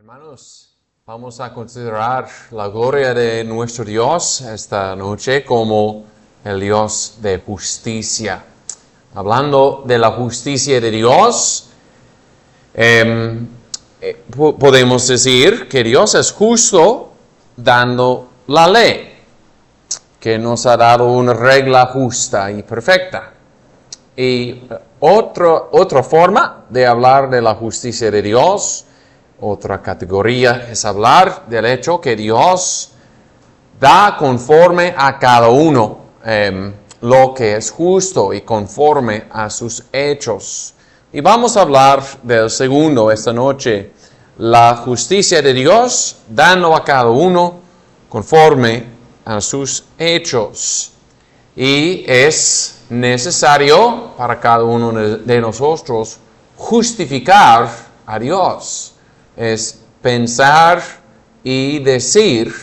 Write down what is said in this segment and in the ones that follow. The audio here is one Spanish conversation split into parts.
Hermanos, vamos a considerar la gloria de nuestro Dios esta noche como el Dios de justicia. Hablando de la justicia de Dios, podemos decir que Dios es justo dando la ley, que nos ha dado una regla justa y perfecta. Y otra forma de hablar de la justicia de Dios, otra categoría, es hablar del hecho que Dios da conforme a cada uno lo que es justo y conforme a sus hechos. Y vamos a hablar del segundo esta noche, la justicia de Dios dando a cada uno conforme a sus hechos. Y es necesario para cada uno de nosotros justificar a Dios. Es pensar y decir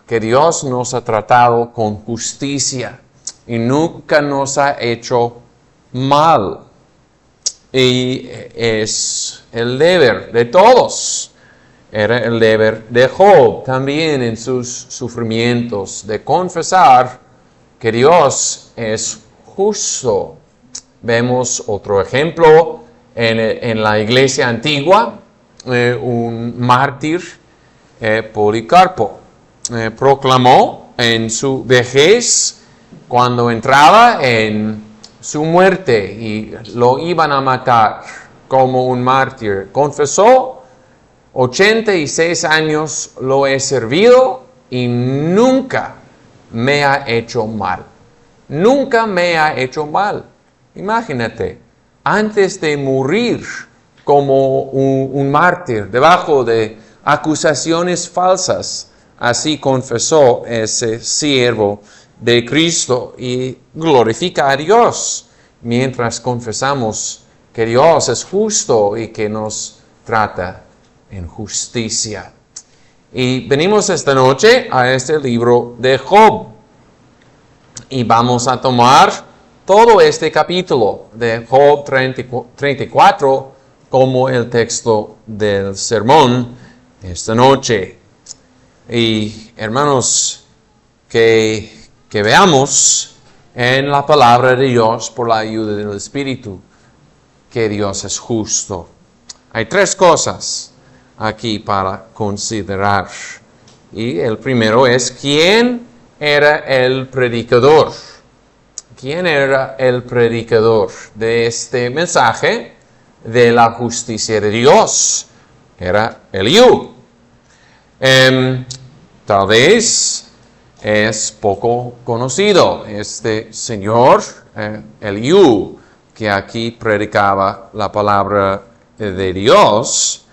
que Dios nos ha tratado con justicia y nunca nos ha hecho mal. Y es el deber de todos. Era el deber de Job también en sus sufrimientos, de confesar que Dios es justo. Vemos otro ejemplo en la iglesia antigua. Un mártir, Policarpo, proclamó en su vejez, cuando entraba en su muerte y lo iban a matar como un mártir, confesó: 86 años lo he servido y nunca me ha hecho mal. Nunca me ha hecho mal. Imagínate, antes de morir como un mártir, debajo de acusaciones falsas, así confesó ese siervo de Cristo y glorifica a Dios mientras confesamos que Dios es justo y que nos trata en justicia. Y venimos esta noche a este libro de Job y vamos a tomar todo este capítulo de Job 34 como el texto del sermón esta noche. Y hermanos, que veamos en la palabra de Dios, por la ayuda del Espíritu, que Dios es justo. Hay tres cosas aquí para considerar. Y el primero es: ¿quién era el predicador? ¿Quién era el predicador de este mensaje de la justicia de Dios? Era Eliú. Tal vez es poco conocido este señor, Eliú, que aquí predicaba la palabra de Dios.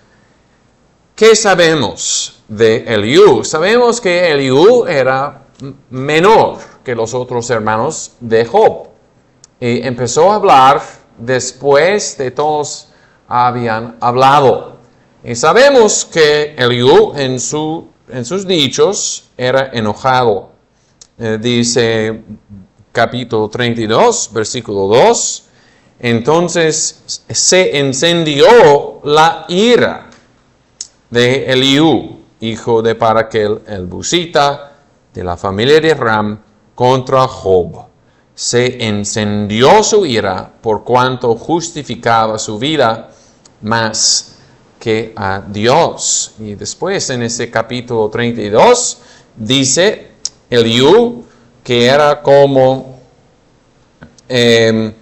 ¿Qué sabemos de Eliú? Sabemos que Eliú era menor que los otros hermanos de Job y empezó a hablar después de todos habían hablado. Y sabemos que Eliú en sus dichos era enojado. Dice capítulo 32, versículo 2, entonces se encendió la ira de Eliú, hijo de Paraquel el Busita, de la familia de Ram, contra Job. Se encendió su ira por cuanto justificaba su vida más que a Dios. Y después en ese capítulo 32 dice Eliú que era como un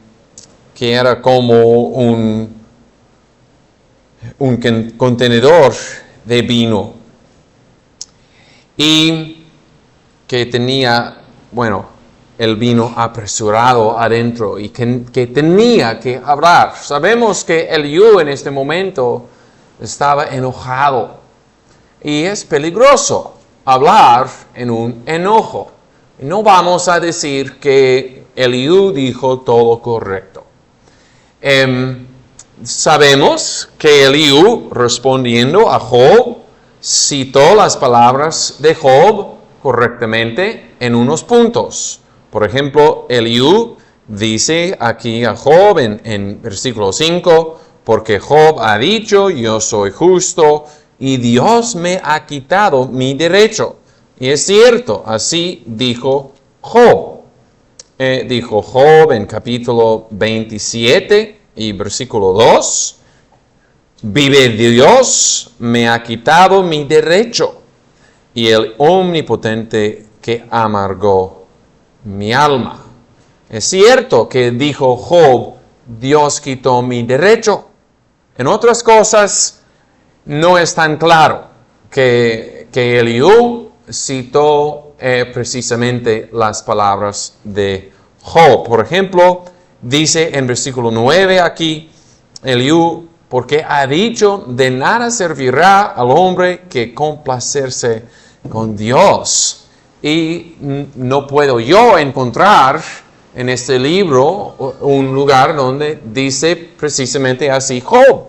contenedor de vino y que tenía, el vino apresurado adentro y que tenía que hablar. Sabemos que Eliú en este momento estaba enojado y es peligroso hablar en un enojo. No vamos a decir que Eliú dijo todo correcto. Sabemos que Eliú, respondiendo a Job, citó las palabras de Job correctamente en unos puntos. Por ejemplo, Eliú dice aquí a Job en versículo 5, porque Job ha dicho: yo soy justo y Dios me ha quitado mi derecho. Y es cierto, así dijo Job. Dijo Job en capítulo 27 y versículo 2, vive Dios, me ha quitado mi derecho, y el omnipotente que amargó mi alma. Es cierto que dijo Job, Dios quitó mi derecho. En otras cosas, no es tan claro que Eliú citó precisamente las palabras de Job. Por ejemplo, dice en versículo 9 aquí, Eliú, porque ha dicho, de nada servirá al hombre que complacerse con Dios. Y no puedo yo encontrar en este libro un lugar donde dice precisamente así Job.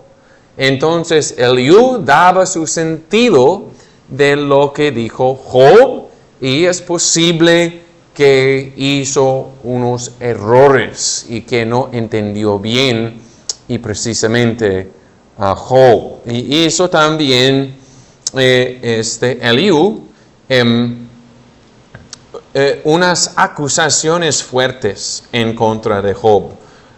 Entonces Eliú daba su sentido de lo que dijo Job, y es posible que hizo unos errores y que no entendió bien y precisamente a Job. Y hizo también Eliú unas acusaciones fuertes en contra de Job.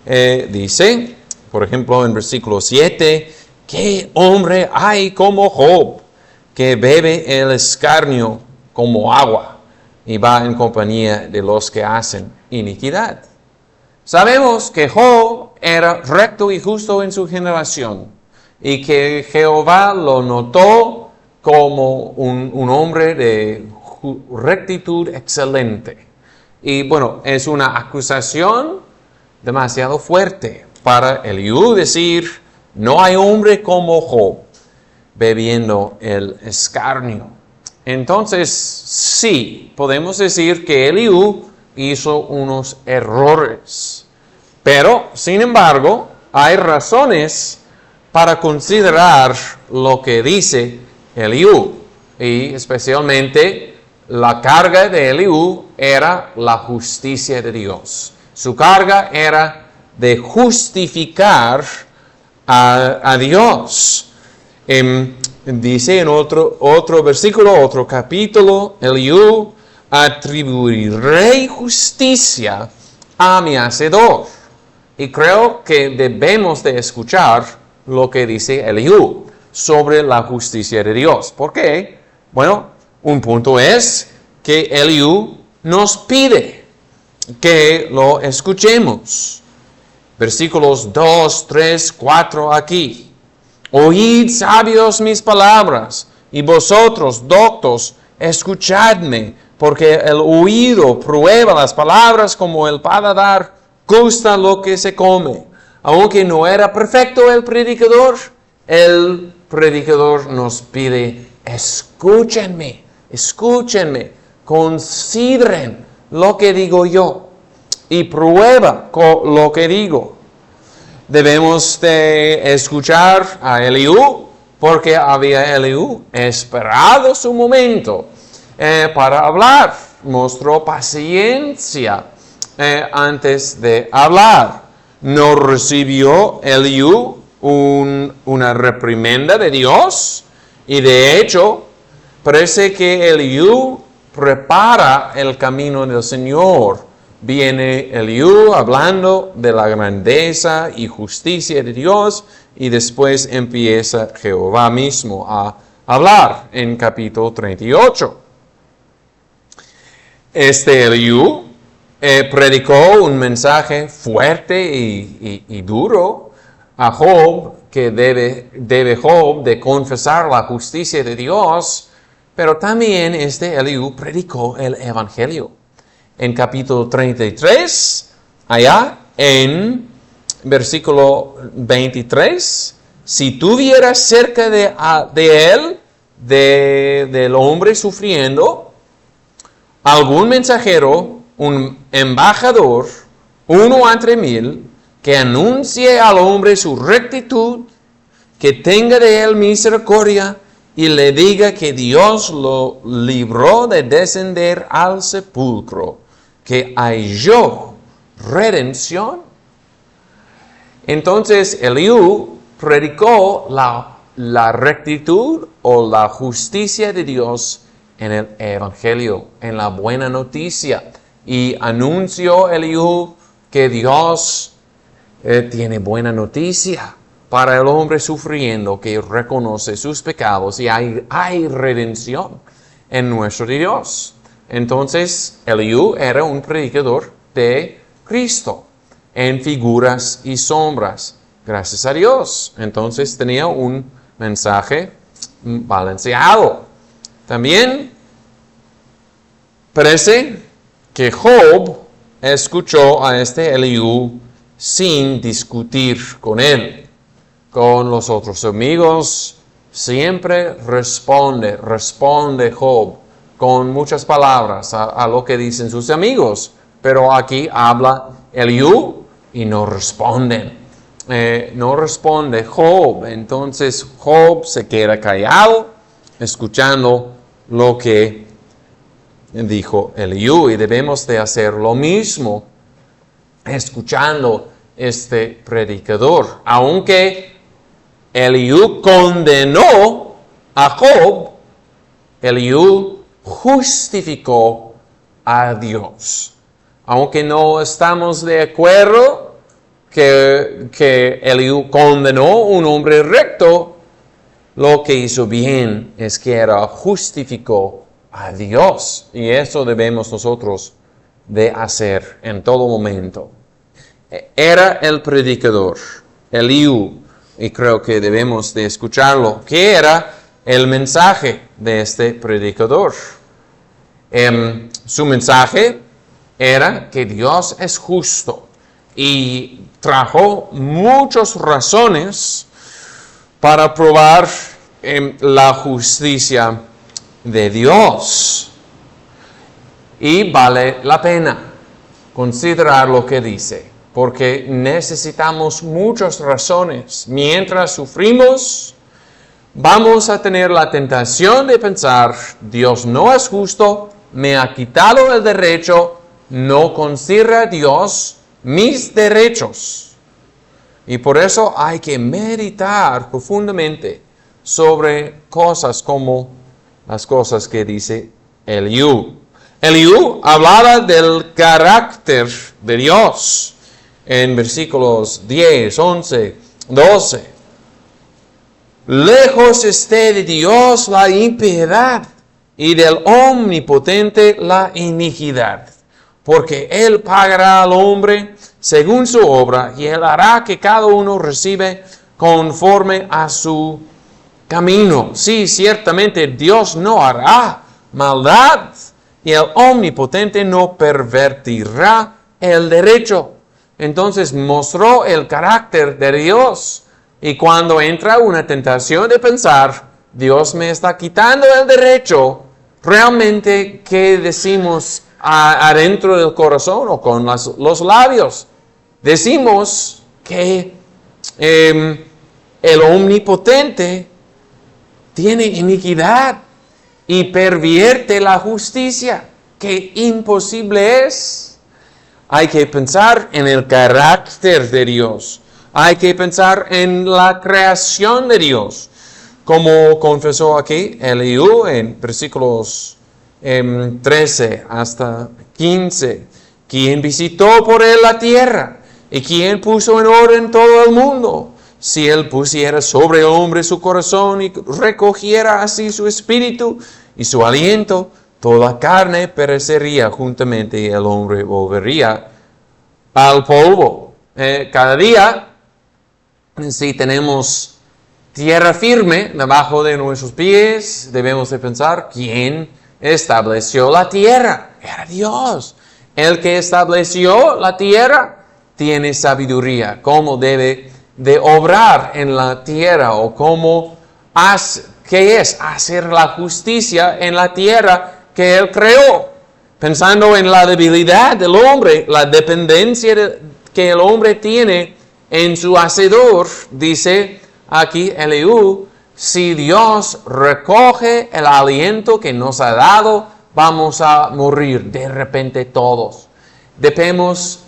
Dice, por ejemplo, en versículo 7, ¿qué hombre hay como Job, que bebe el escarnio como agua y va en compañía de los que hacen iniquidad? Sabemos que Job era recto y justo en su generación, y que Jehová lo notó como un hombre de rectitud excelente. Y bueno, es una acusación demasiado fuerte para Eliú decir, no hay hombre como Job bebiendo el escarnio. Entonces, sí, podemos decir que Eliú hizo unos errores. Pero, sin embargo, hay razones para considerar lo que dice Eliú. Y especialmente la carga de Eliú era la justicia de Dios. Su carga era de justificar a Dios. Dice en otro versículo, otro capítulo, Eliú, atribuiré justicia a mi hacedor. Y creo que debemos de escuchar lo que dice Eliú sobre la justicia de Dios. ¿Por qué? Bueno, un punto es que Eliú nos pide que lo escuchemos. Versículos 2, 3, 4 aquí. Oíd, sabios, mis palabras, y vosotros, doctos, escuchadme, porque el oído prueba las palabras como el paladar gusta lo que se come. Aunque no era perfecto el predicador nos pide, escúchenme, consideren lo que digo yo y prueba lo que digo. Debemos de escuchar a Eliú, porque había Eliú esperado su momento para hablar. Mostró paciencia antes de hablar. No recibió Eliú una reprimenda de Dios, y de hecho parece que Eliú prepara el camino del Señor. Viene Eliú hablando de la grandeza y justicia de Dios, y después empieza Jehová mismo a hablar en capítulo 38. Eliú predicó un mensaje fuerte y duro a Job, que debe Job de confesar la justicia de Dios, pero también Eliú predicó el Evangelio. En capítulo 33, allá en versículo 23, si tú vieras cerca de él, del hombre sufriendo, algún mensajero, un embajador, uno entre 1000, que anuncie al hombre su rectitud, que tenga de él misericordia, y le diga que Dios lo libró de descender al sepulcro, que halló redención. Entonces Eliú predicó la la rectitud o la justicia de Dios en el Evangelio, en la buena noticia. Y anunció Eliú que Dios tiene buena noticia para el hombre sufriendo, que reconoce sus pecados y hay redención en nuestro Dios. Entonces, Eliú era un predicador de Cristo en figuras y sombras. Gracias a Dios. Entonces tenía un mensaje balanceado. También parece que Job escuchó a este Eliú sin discutir con él. Con los otros amigos siempre responde Job con muchas palabras a lo que dicen sus amigos. Pero aquí habla Eliú y no responden. No responde Job. Entonces Job se queda callado, escuchando lo que dijo Eliú. Y debemos de hacer lo mismo, escuchando este predicador. Aunque Eliú condenó a Job, Eliú justificó a Dios. Aunque no estamos de acuerdo que Eliú condenó a un hombre recto, lo que hizo bien es que justificó a Dios. Y eso debemos nosotros de hacer en todo momento. Era el predicador, Eliú, y creo que debemos de escucharlo. ¿Qué era el mensaje de este predicador? Su mensaje era que Dios es justo y trajo muchas razones para probar la justicia de Dios. Y vale la pena considerar lo que dice, porque necesitamos muchas razones. Mientras sufrimos, vamos a tener la tentación de pensar, Dios no es justo, me ha quitado el derecho, no considera Dios mis derechos. Y por eso hay que meditar profundamente sobre cosas como las cosas que dice Eliú. Eliú hablaba del carácter de Dios en versículos 10, 11, 12. Lejos esté de Dios la impiedad y del Omnipotente la iniquidad, porque Él pagará al hombre según su obra, y Él hará que cada uno reciba conforme a su camino. Sí, ciertamente Dios no hará maldad, y el Omnipotente no pervertirá el derecho. Entonces mostró el carácter de Dios. Y cuando entra una tentación de pensar, Dios me está quitando el derecho, realmente, ¿qué decimos adentro del corazón o con los labios? Decimos que el Omnipotente tiene iniquidad y pervierte la justicia. ¡Qué imposible es! Hay que pensar en el carácter de Dios. Hay que pensar en la creación de Dios. Como confesó aquí Eliú en versículos 13 hasta 15. ¿Quién visitó por él la tierra? ¿Y quién puso en orden todo el mundo? Si él pusiera sobre el hombre su corazón y recogiera así su espíritu y su aliento, toda carne perecería juntamente y el hombre volvería al polvo. Cada día, si tenemos tierra firme debajo de nuestros pies, debemos de pensar, ¿quién estableció la tierra? Era Dios. El que estableció la tierra tiene sabiduría, cómo debe de obrar en la tierra o qué es hacer la justicia en la tierra que Él creó. Pensando en la debilidad del hombre, la dependencia que el hombre tiene en su Hacedor, dice aquí Eliú, si Dios recoge el aliento que nos ha dado, vamos a morir de repente todos. Dependemos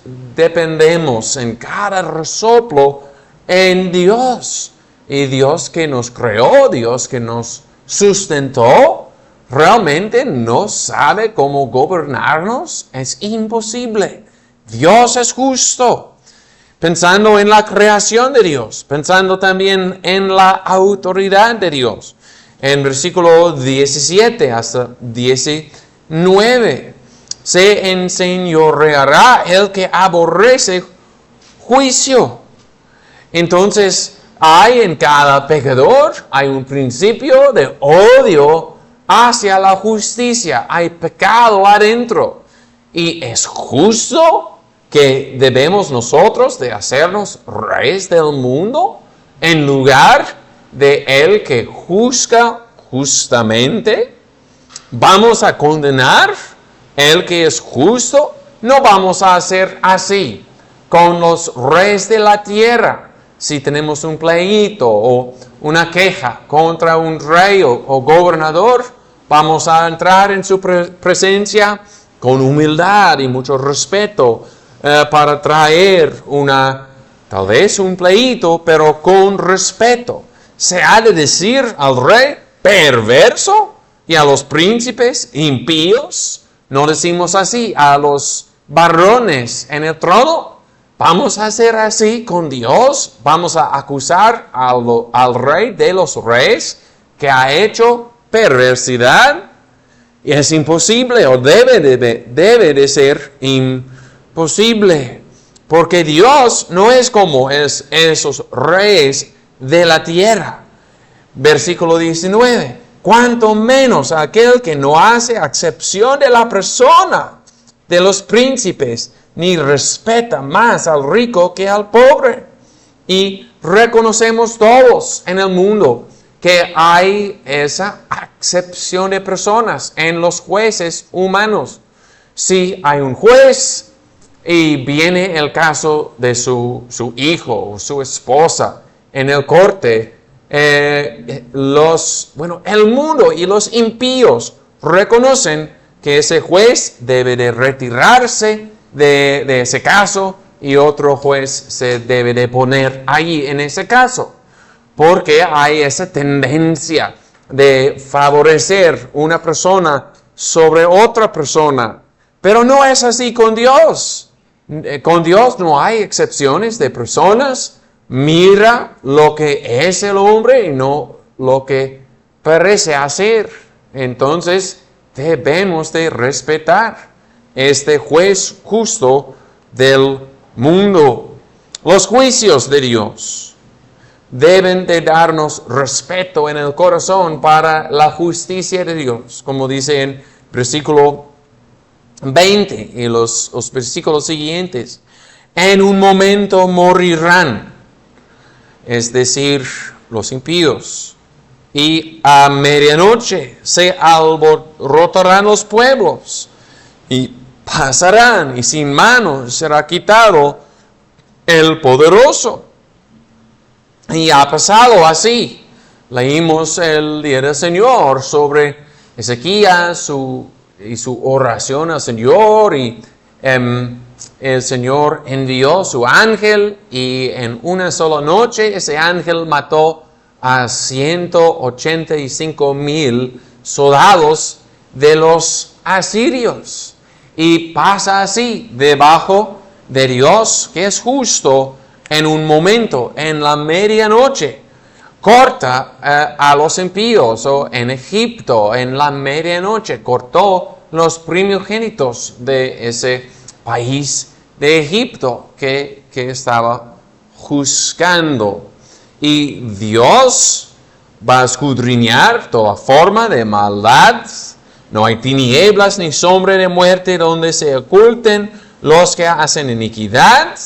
en cada resoplo en Dios. y Dios que nos creó, Dios que nos sustentó, realmente no sabe cómo gobernarnos. Es imposible. Dios es justo. Pensando en la creación de Dios, pensando también en la autoridad de Dios. En versículo 17 hasta 19, se enseñoreará el que aborrece juicio. Entonces, hay en cada pecador, hay un principio de odio hacia la justicia. Hay pecado adentro. Y es justo que debemos nosotros de hacernos reyes del mundo en lugar de el que juzga justamente. ¿Vamos a condenar el que es justo? No vamos a hacer así con los reyes de la tierra. Si tenemos un pleito o una queja contra un rey o gobernador, vamos a entrar en su presencia con humildad y mucho respeto, para traer tal vez un pleito, pero con respeto. Se ha de decir al rey perverso y a los príncipes impíos. No decimos así a los varones en el trono. Vamos a hacer así con Dios. Vamos a acusar al rey de los reyes que ha hecho perversidad. Y es imposible, o debe de ser imposible, porque Dios no es como esos reyes de la tierra. Versículo 19, cuanto menos aquel que no hace acepción de la persona de los príncipes, ni respeta más al rico que al pobre. Y reconocemos todos en el mundo que hay esa acepción de personas en los jueces humanos. Si hay un juez y viene el caso de su hijo o su esposa en el corte, el mundo y los impíos reconocen que ese juez debe de retirarse de ese caso y otro juez se debe de poner allí en ese caso. Porque hay esa tendencia de favorecer una persona sobre otra persona. Pero no es así con Dios. Con Dios no hay excepciones de personas. Mira lo que es el hombre y no lo que parece hacer. Entonces debemos de respetar este juez justo del mundo. Los juicios de Dios deben de darnos respeto en el corazón para la justicia de Dios, como dice en versículo 20 y los versículos siguientes. En un momento morirán, es decir, los impíos, y a medianoche se alborotarán los pueblos, y pasarán, y sin manos será quitado el poderoso. Y ha pasado así. Leímos el día del Señor sobre Ezequías y su oración al Señor. Y el Señor envió su ángel. Y en una sola noche ese ángel mató a 185,000 soldados de los asirios. Y pasa así debajo de Dios, que es justo. En un momento, en la medianoche, corta a los impíos, o en Egipto, en la medianoche, cortó los primogénitos de ese país de Egipto que estaba juzgando. Y Dios va a escudriñar toda forma de maldad. No hay tinieblas ni sombra de muerte donde se oculten los que hacen iniquidad.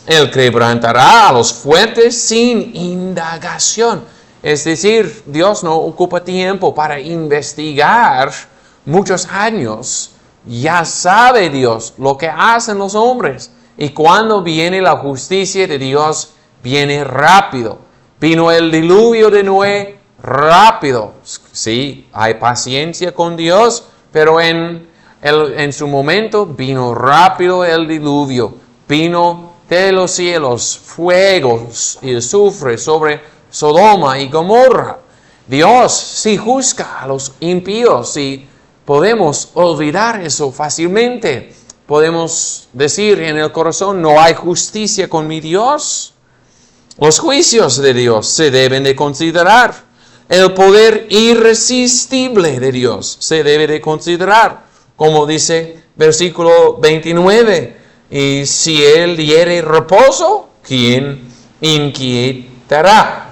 Él quebrantará a los fuertes sin indagación. Es decir, Dios no ocupa tiempo para investigar muchos años. Ya sabe Dios lo que hacen los hombres. Y cuando viene la justicia de Dios, viene rápido. Vino el diluvio de Noé rápido. Sí, hay paciencia con Dios, pero en su momento vino rápido el diluvio. Vino de los cielos, fuegos y azufre sobre Sodoma y Gomorra. Dios sí juzga a los impíos y podemos olvidar eso fácilmente. Podemos decir en el corazón, no hay justicia con mi Dios. Los juicios de Dios se deben de considerar. El poder irresistible de Dios se debe de considerar. Como dice versículo 29. Y si Él diere reposo, ¿quién inquietará?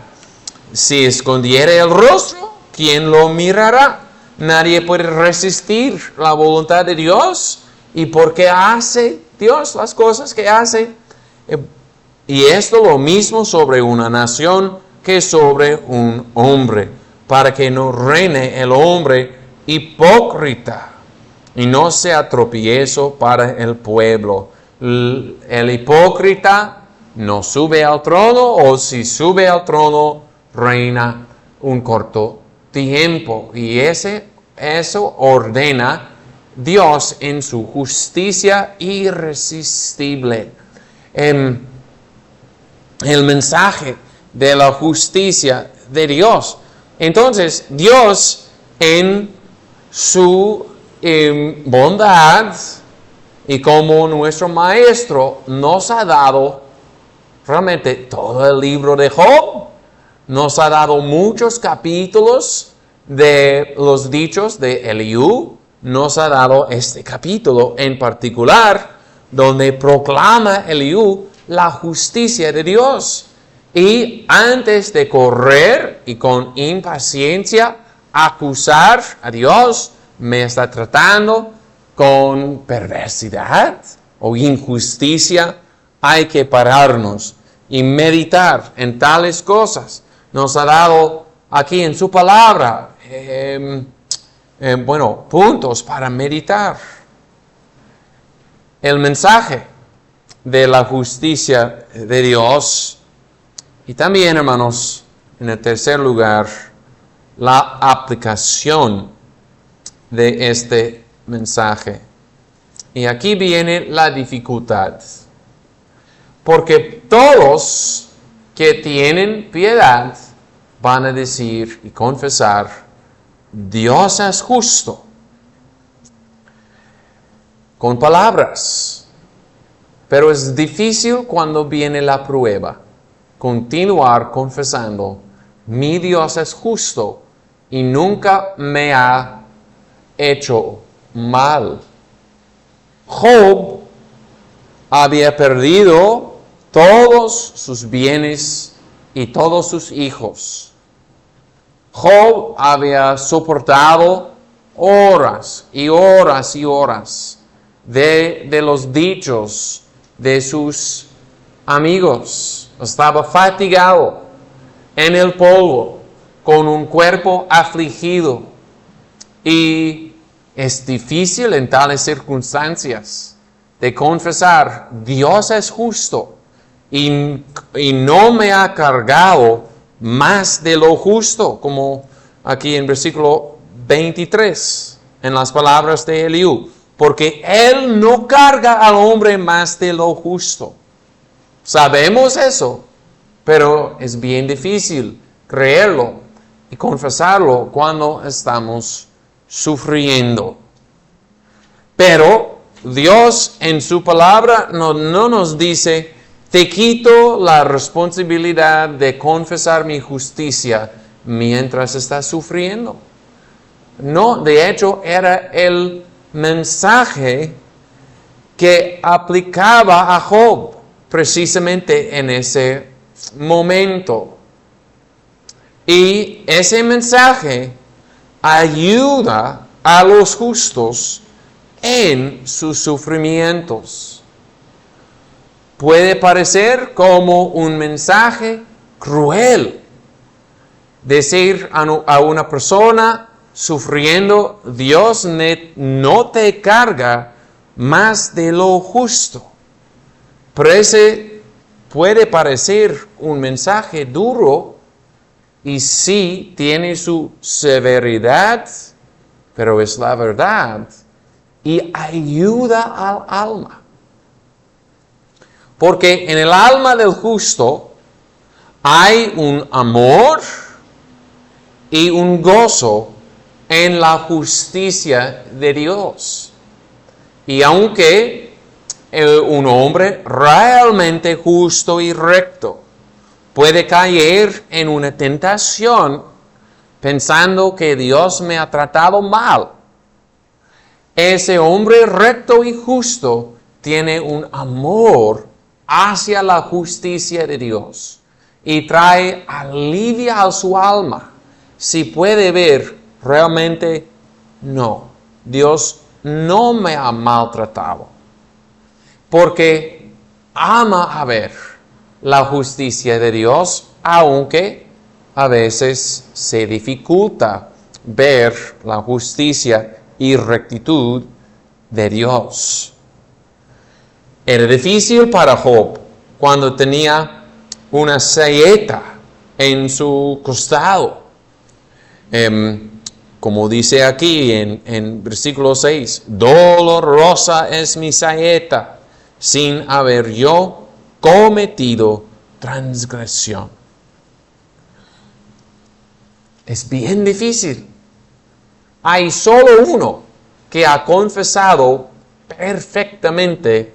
Si escondiere el rostro, ¿quién lo mirará? Nadie puede resistir la voluntad de Dios. ¿Y por qué hace Dios las cosas que hace? Y esto lo mismo sobre una nación que sobre un hombre, para que no reine el hombre hipócrita y no sea tropiezo para el pueblo. El hipócrita no sube al trono, o si sube al trono, reina un corto tiempo. Y eso ordena Dios en su justicia irresistible. El mensaje de la justicia de Dios. Entonces, Dios en su bondad y como nuestro maestro nos ha dado realmente todo el libro de Job. Nos ha dado muchos capítulos de los dichos de Eliú. Nos ha dado este capítulo en particular donde proclama Eliú la justicia de Dios. Y antes de correr y con impaciencia acusar a Dios, me está tratando con perversidad o injusticia, hay que pararnos y meditar en tales cosas. Nos ha dado aquí en su palabra, puntos para meditar. El mensaje de la justicia de Dios. Y también, hermanos, en el tercer lugar, la aplicación de este mensaje. Y aquí viene la dificultad. Porque todos que tienen piedad van a decir y confesar, Dios es justo. Con palabras. Pero es difícil cuando viene la prueba. Continuar confesando, mi Dios es justo y nunca me ha hecho mal. Job había perdido todos sus bienes y todos sus hijos. Job había soportado horas y horas y horas de los dichos de sus amigos. Estaba fatigado en el polvo, con un cuerpo afligido. Y es difícil en tales circunstancias de confesar, Dios es justo y no me ha cargado más de lo justo, como aquí en versículo 23, en las palabras de Eliú, porque Él no carga al hombre más de lo justo. Sabemos eso, pero es bien difícil creerlo y confesarlo cuando estamos sufriendo. Pero Dios en su palabra no nos dice, te quito la responsabilidad de confesar mi justicia mientras estás sufriendo. No, de hecho era el mensaje que aplicaba a Job precisamente en ese momento. Y ese mensaje ayuda a los justos en sus sufrimientos. Puede parecer como un mensaje cruel. Decir a una persona sufriendo, Dios no te carga más de lo justo. Pero ese puede parecer un mensaje duro y sí tiene su severidad, pero es la verdad y ayuda al alma. Porque en el alma del justo Hay un amor y un gozo en la justicia de Dios. Y aunque un hombre realmente justo y recto puede caer en una tentación pensando que Dios me ha tratado mal, ese hombre recto y justo tiene un amor hacia la justicia de Dios y trae alivio a su alma. Si puede ver, realmente no, Dios no me ha maltratado, porque ama a ver la justicia de Dios, aunque a veces se dificulta ver la justicia y rectitud de Dios. Era difícil para Job cuando tenía una saeta en su costado. Como dice aquí en versículo 6, dolorosa es mi saeta, sin haber yo cometido transgresión. Es bien difícil. Hay solo uno que ha confesado perfectamente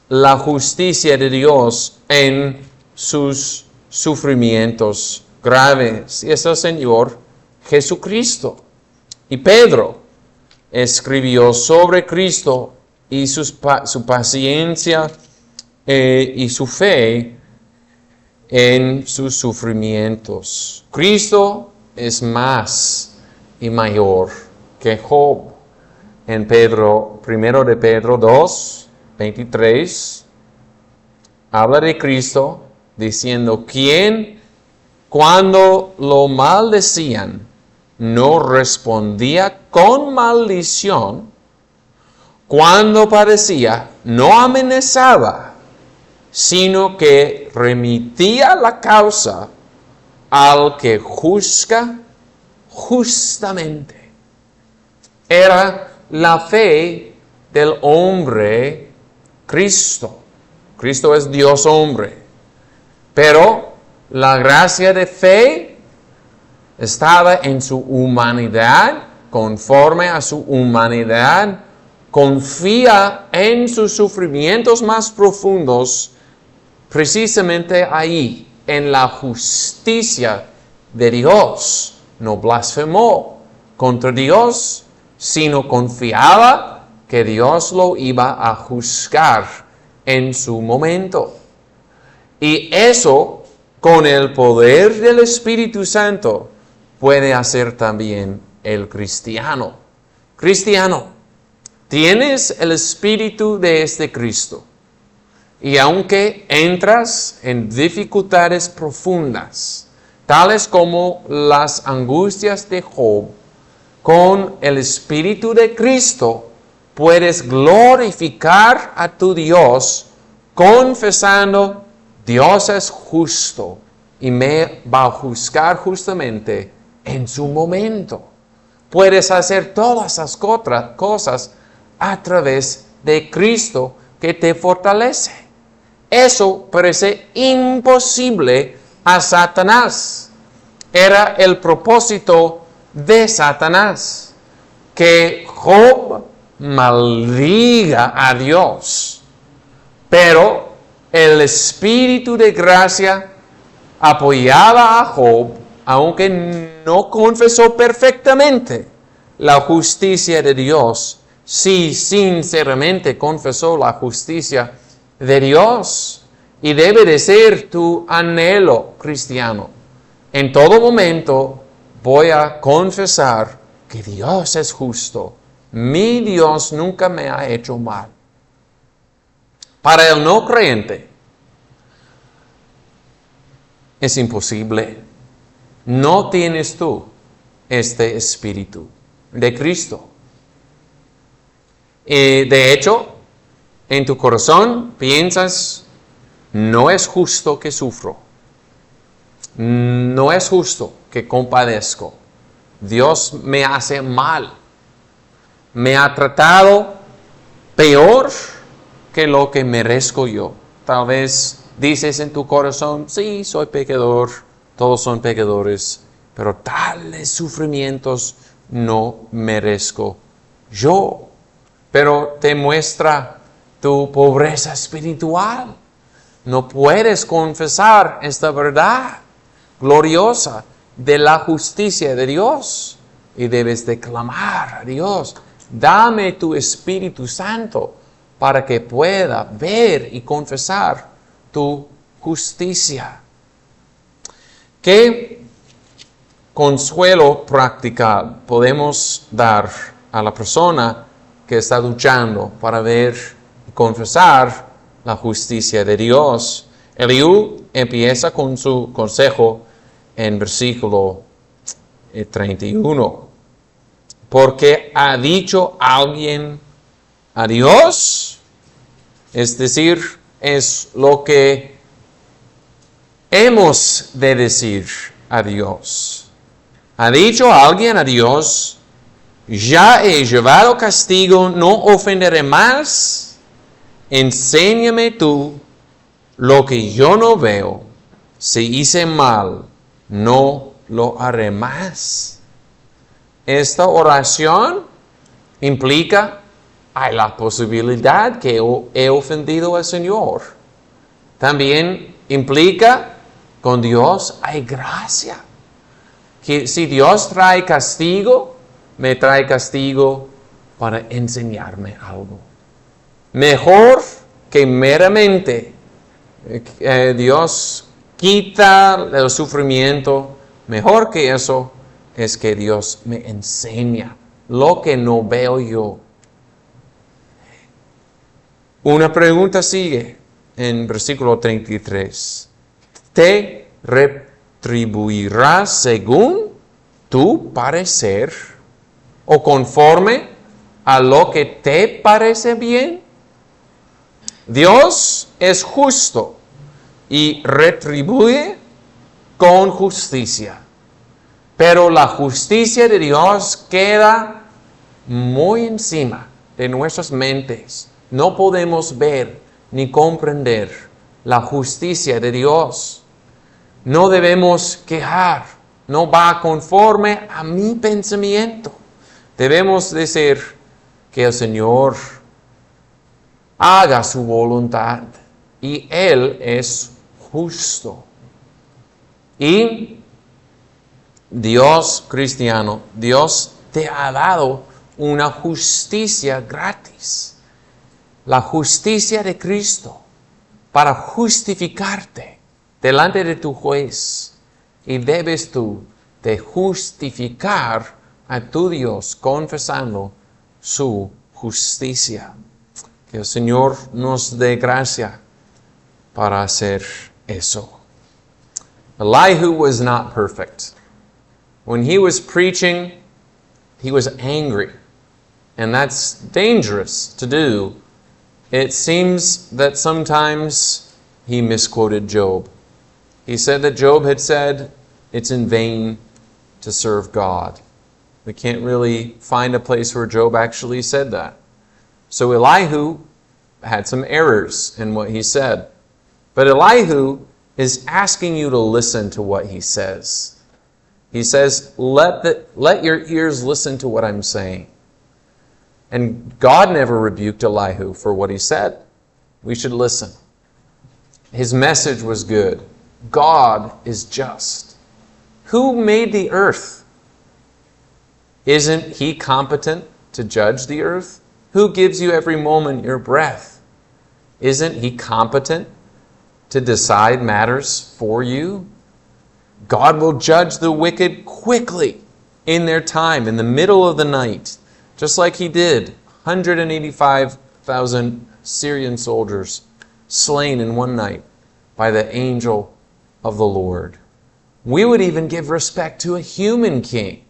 la justicia de Dios en sus sufrimientos graves, y es el Señor Jesucristo. Y Pedro escribió sobre Cristo y su paciencia y su fe en sus sufrimientos. Cristo es más y mayor que Job. En 1 de Pedro 2, 23, habla de Cristo diciendo, ¿quién cuando lo maldecían no respondía con maldición? Cuando padecía no amenazaba, sino que remitía la causa al que juzga justamente. Era la fe del hombre Cristo. Cristo es Dios hombre. Pero la gracia de fe estaba en su humanidad, conforme a su humanidad, confía en sus sufrimientos más profundos, precisamente ahí, en la justicia de Dios. No blasfemó contra Dios, sino confiaba que Dios lo iba a juzgar en su momento. Y eso, con el poder del Espíritu Santo, puede hacer también el cristiano. Cristiano, tienes el Espíritu de este Cristo. Y aunque entras en dificultades profundas, tales como las angustias de Job, con el Espíritu de Cristo puedes glorificar a tu Dios confesando, Dios es justo y me va a juzgar justamente en su momento. Puedes hacer todas esas cosas a través de Cristo que te fortalece. Eso parece imposible a Satanás. Era el propósito de Satanás, que Job maldiga a Dios. Pero el Espíritu de gracia apoyaba a Job, aunque no confesó perfectamente la justicia de Dios, sí sinceramente confesó la justicia de Dios. Y debe de ser tu anhelo cristiano. En todo momento voy a confesar que Dios es justo. Mi Dios nunca me ha hecho mal. Para el no creyente es imposible. No tienes tú este Espíritu de Cristo. De hecho, en tu corazón piensas, no es justo que sufro. No es justo que compadezco. Dios me hace mal. Me ha tratado peor que lo que merezco yo. Tal vez dices en tu corazón, sí, soy pecador, todos son pecadores, pero tales sufrimientos no merezco yo. Pero te muestra tu pobreza espiritual. No puedes confesar esta verdad gloriosa de la justicia de Dios. Y debes de clamar a Dios, dame tu Espíritu Santo para que pueda ver y confesar tu justicia. ¿Qué consuelo práctica podemos dar a la persona que está luchando para ver y confesar la justicia de Dios? Eliú empieza con su consejo en versículo 31. Porque ha dicho alguien a Dios, es decir, es lo que hemos de decir a Dios. Ha dicho alguien a Dios, ya he llevado castigo, no ofenderé más. Enséñame tú lo que yo no veo. Si hice mal, no lo haré más. Esta oración implica, hay la posibilidad que he ofendido al Señor. También implica, con Dios hay gracia. Que si Dios trae castigo, me trae castigo para enseñarme algo. Mejor que meramente Dios quita el sufrimiento, mejor que eso es que Dios me enseña lo que no veo yo. Una pregunta sigue en versículo 33. ¿Te retribuirás según tu parecer o conforme a lo que te parece bien? Dios es justo y retribuye con justicia. Pero la justicia de Dios queda muy encima de nuestras mentes. No podemos ver ni comprender la justicia de Dios. No debemos quejar. No va conforme a mi pensamiento. Debemos decir que el Señor haga su voluntad y Él es justo. Y Dios cristiano, Dios te ha dado una justicia gratis. La justicia de Cristo para justificarte delante de tu juez. Y debes tú de justificar a tu Dios confesando su justicia. Que el Señor nos dé gracia para hacer eso. Elihu was not perfect. When he was preaching, he was angry. And that's dangerous to do. It seems that sometimes he misquoted Job. He said that Job had said, it's in vain to serve God. We can't really find a place where Job actually said that. So Elihu had some errors in what he said. But Elihu is asking you to listen to what he says. He says, let your ears listen to what I'm saying. And God never rebuked Elihu for what he said. We should listen. His message was good. God is just. Who made the earth? Isn't he competent to judge the earth? Who gives you every moment your breath? Isn't he competent to decide matters for you? God will judge the wicked quickly in their time, in the middle of the night, just like he did 185,000 Syrian soldiers slain in one night by the angel of the Lord. We would even give respect to a human king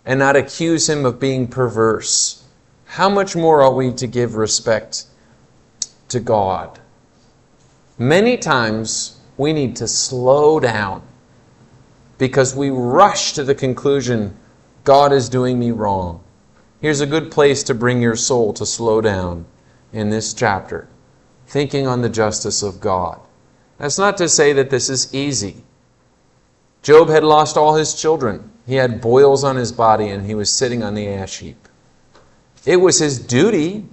and not accuse him of being perverse. How much more are we to give respect to God? Many times we need to slow down because we rush to the conclusion, God is doing me wrong. Here's a good place to bring your soul to slow down in this chapter, thinking on the justice of God. That's not to say that this is easy. Job had lost all his children. He had boils on his body and he was sitting on the ash heap. It was his duty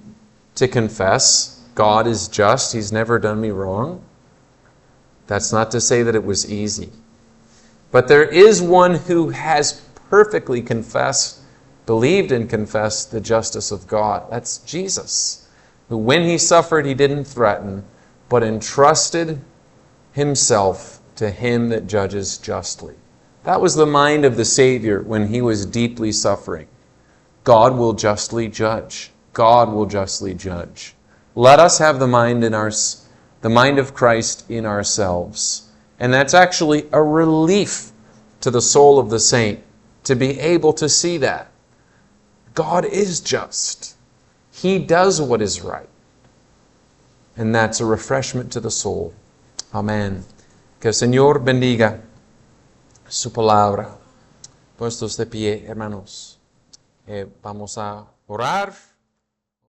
to confess, God is just, He's never done me wrong. That's not to say that it was easy. But there is one who has perfectly confessed, believed and confessed the justice of God. That's Jesus, who when He suffered, He didn't threaten, but entrusted Himself to Him that judges justly. That was the mind of the Savior when He was deeply suffering. God will justly judge. God will justly judge. Let us have the mind of Christ in ourselves. And that's actually a relief to the soul of the saint to be able to see that. God is just. He does what is right. And that's a refreshment to the soul. Amén. Que el Señor bendiga su palabra. Puestos de pie, hermanos. Vamos a orar.